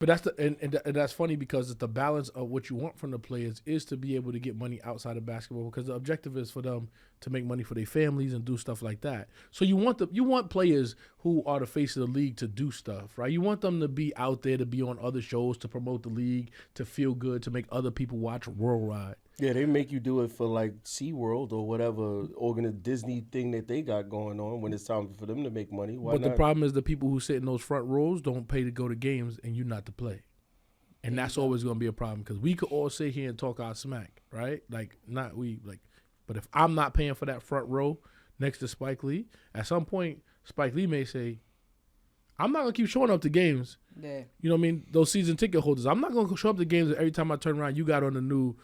But that's and that's funny because it's the balance of what you want from the players is to be able to get money outside of basketball because the objective is for them to make money for their families and do stuff like that. So you want players who are the face of the league to do stuff, right? You want them to be out there to be on other shows to promote the league, to feel good, to make other people watch worldwide. Yeah, they make you do it for like SeaWorld or whatever Disney thing that they got going on when it's time for them to make money. Why But the not? problem is the people who sit in those front rows don't pay to go to games and you not to play. And that's always going to be a problem because we could all sit here and talk our smack, right? Like, not we, like, but if I'm not paying for that front row next to Spike Lee, at some point, Spike Lee may say, I'm not going to keep showing up to games. Yeah. You know what I mean? Those season ticket holders. I'm not going to show up to games and every time I turn around, you got on a new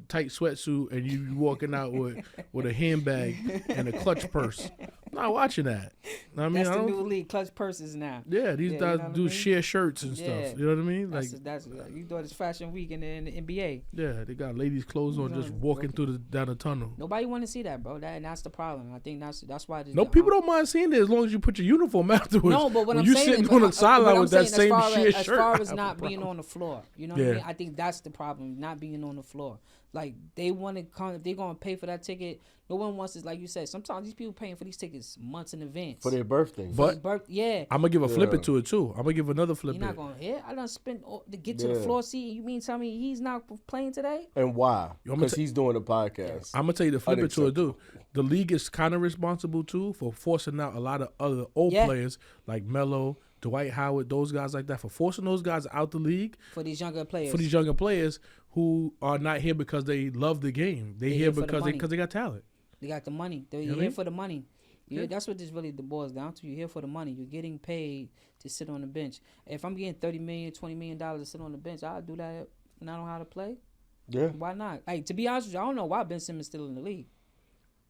tight sweatsuit and you walking out with a handbag and a clutch purse. I'm not watching that. I mean, That's the new league, clutch purses now. Yeah, these guys do share shirts and stuff. You know what I mean? Like that's you thought it's fashion week in the NBA. Yeah, they got ladies' clothes on, just walking down the tunnel. Nobody want to see that, bro. That's the problem. I think that's why. No, people don't mind seeing it as long as you put your uniform afterwards. No, but what I'm you saying sitting is, on the sideline with that same shit as shirt, far as not being on the floor, you know what Yeah. I mean? I think that's the problem, not being on the floor. Like they want to come, if they're gonna pay for that ticket. No one wants it, like you said. Sometimes these people paying for these tickets months in advance For their birthday. But yeah, I'm gonna give a flip Yeah. it to it too. I'm gonna give another flip you're not it. gonna hit. I done spent to get to the Yeah. floor seat. You mean tell me he's not playing today? And why? I'ma Because ta- he's doing a podcast. I'm gonna tell you the flip it to it too. The league is kind of responsible too for forcing out a lot of other old Yeah. players like Melo, Dwight Howard, those guys like that, for forcing those guys out the league For these younger players. for these younger players who are not here because they love the game. They They here here for the because money. they got talent. They got the money. You're know what I here mean? for the money. Yeah. That's what this really boils down to. You're here for the money. You're getting paid to sit on the bench. If I'm getting $30 million, $20 million to sit on the bench, I'll do that and I don't know how to play. Yeah. Why not? Like, to be honest with you, I don't know why Ben Simmons still in the league.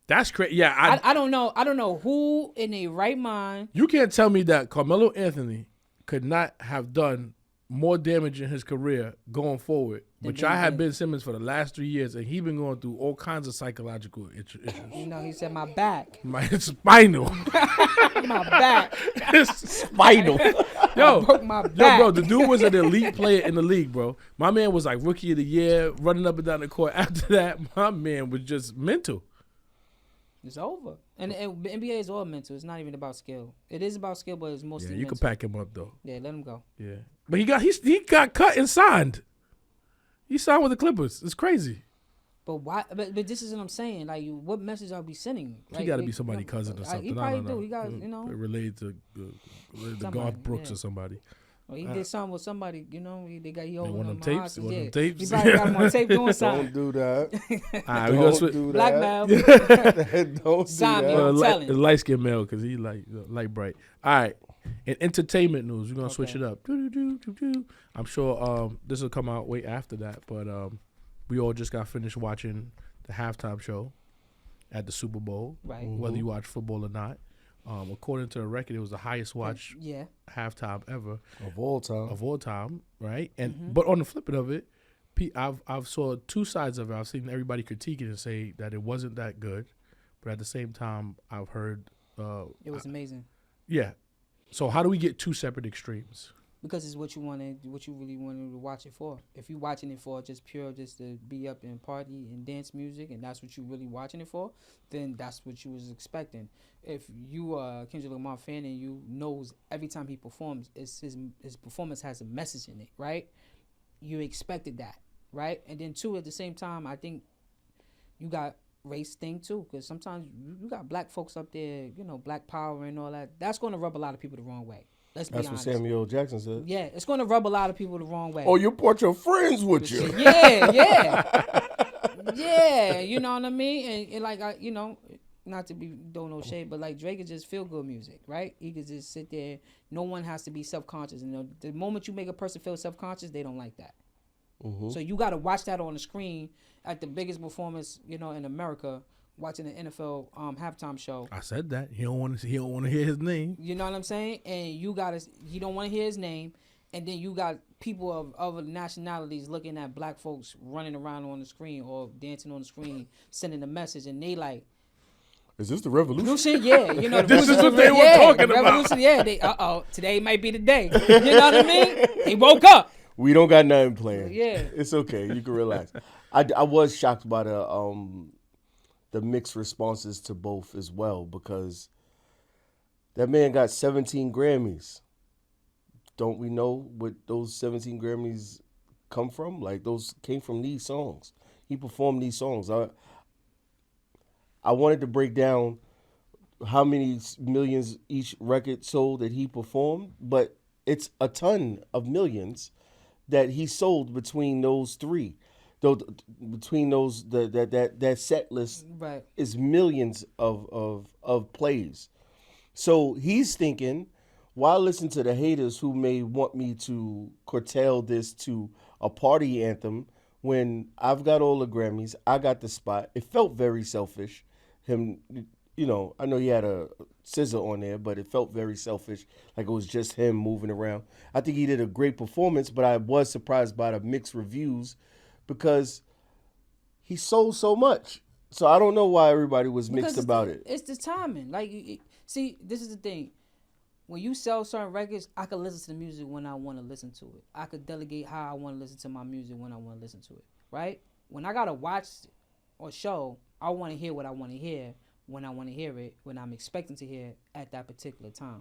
That's crazy. Yeah, I don't know. I don't know who in their right mind. you can't tell me that Carmelo Anthony could not have done more damage in his career going forward. But Ben y'all had did. Ben Simmons for the last 3 years, and he been going through all kinds of psychological issues. You know, he said my back. My spinal, My back. Spinal. yo, broke my yo, back. bro, the dude was an elite player in the league, bro. My man was like rookie of the year, running up and down the court. After that, my man was just mental. It's over. And the NBA is all mental. It's not even about skill. It is about skill, but it's Yeah, mostly you mental. can pack him up though. Yeah, let him go. Yeah, but he got cut and signed. He signed with the Clippers. It's crazy. But why? But this is what I'm saying. Like, what message are we sending? He Like, got to they- be somebody's cousin or something. He I probably don't know. do. He got, you know, related to Somebody, Garth Brooks yeah. or somebody. or he did something with somebody. You know, he over one of them them tapes? hostage, One of yeah. them tapes? He probably got him on tape doing Don't something. do that. All right, we gonna Don't switch. do Blackmail. that. Don't do Sign me that. up. telling. light skinned male because he light bright. All right. In entertainment news, we're gonna switch it Okay. up. Doo-doo-doo-doo-doo. I'm sure this will come out way after that, but we all just got finished watching the halftime show at the Super Bowl. Right. Whether you watch football or not, according to the record, it was the highest watch Yeah. halftime ever Of all time. of all time, right? And Mm-hmm. but on the flip of it, I've saw two sides of it. I've seen everybody critique it and say that it wasn't that good, but at the same time, I've heard, It was amazing yeah. So how do we get two separate extremes? because it's what you really wanted to watch it for. If you're watching it for just to be up and party and dance music, and that's what you really watching it for, then that's what you was expecting. If you are a Kendrick Lamar fan and you knows every time he performs, his performance has a message in it, right? You expected that, right? And then two, at the same time, I think you got race thing too, because sometimes you got black folks up there, you know, black power and all that. That's going to rub a lot of people the wrong way. Let's be That's what honest. Samuel L. Jackson said. Yeah, it's going to rub a lot of people the wrong way. Oh, you brought your friends with you. Yeah, you know what I mean? And like, not to be throw no shade, but like Drake is just feel good music, right? He could just sit there. No one has to be self-conscious. And the moment you make a person feel self-conscious, they don't like that. Mm-hmm. So you got to watch that on the screen at the biggest performance, in America, watching the NFL halftime show. I said that he don't want to hear his name. You know what I'm saying? And you don't want to hear his name. And then you got people of other nationalities looking at black folks running around on the screen or dancing on the screen, sending a message. And they like, Is this the revolution? Revolution, yeah, you know. The This is revolution, what they were yeah, talking the about. revolution, yeah. They, today might be the day. You know what I mean? They woke up. We don't got nothing planned. Yeah. It's okay. You can relax. I was shocked by the mixed responses to both as well, because that man got 17 Grammys. Don't we know what those 17 Grammys come from? Like, those came from these songs. He performed these songs. I wanted to break down how many millions each record sold that he performed, but it's a ton of millions that he sold between those three. Though between those that set list Right. is millions of plays. So he's thinking, why listen to the haters who may want me to curtail this to a party anthem when I've got all the Grammys, I got the spot. It felt very selfish. Him, you know, I know he had a scissor on there, but it felt very selfish, like it was just him moving around. I think he did a great performance, but I was surprised by the mixed reviews because he sold so much. So I don't know why everybody was mixed Because about it. It's the timing. Like, see, this is the thing. When you sell certain records, I could listen to the music when I want to listen to it. I could delegate how I want to listen to my music when I want to listen to it. Right? When I gotta watch or show, I want to hear what I want to hear when I want to hear it, when I'm expecting to hear it at that particular time.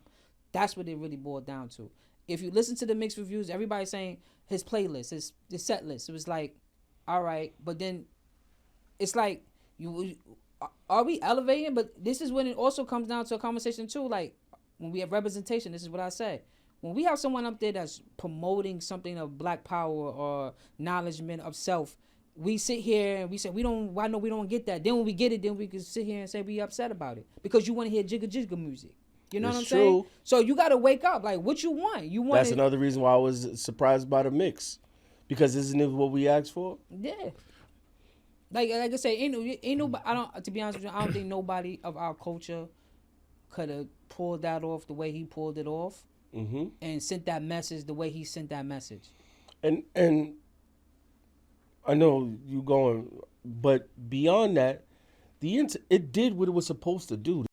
That's what it really boiled down to. If you listen to the mixed reviews, everybody's saying his playlist, his set list. It was like, all right, but then it's like, are we elevating? But this is when it also comes down to a conversation too. Like, when we have representation, this is what I say. When we have someone up there that's promoting something of black power or acknowledgement of self, we sit here and we say, why no, we don't get that. Then when we get it, then we can sit here and say we upset about it. Because you want to hear jigga jigga music. You know It's what I'm saying? true. So you got to wake up. Like, what you want? You want That's another reason why I was surprised by the mix. Because isn't it what we asked for? Yeah. Like I say, ain't nobody. To be honest with you, I don't think nobody of our culture could have pulled that off the way he pulled it off, and sent that message the way he sent that message. And I know you going, but beyond that, it did what it was supposed to do.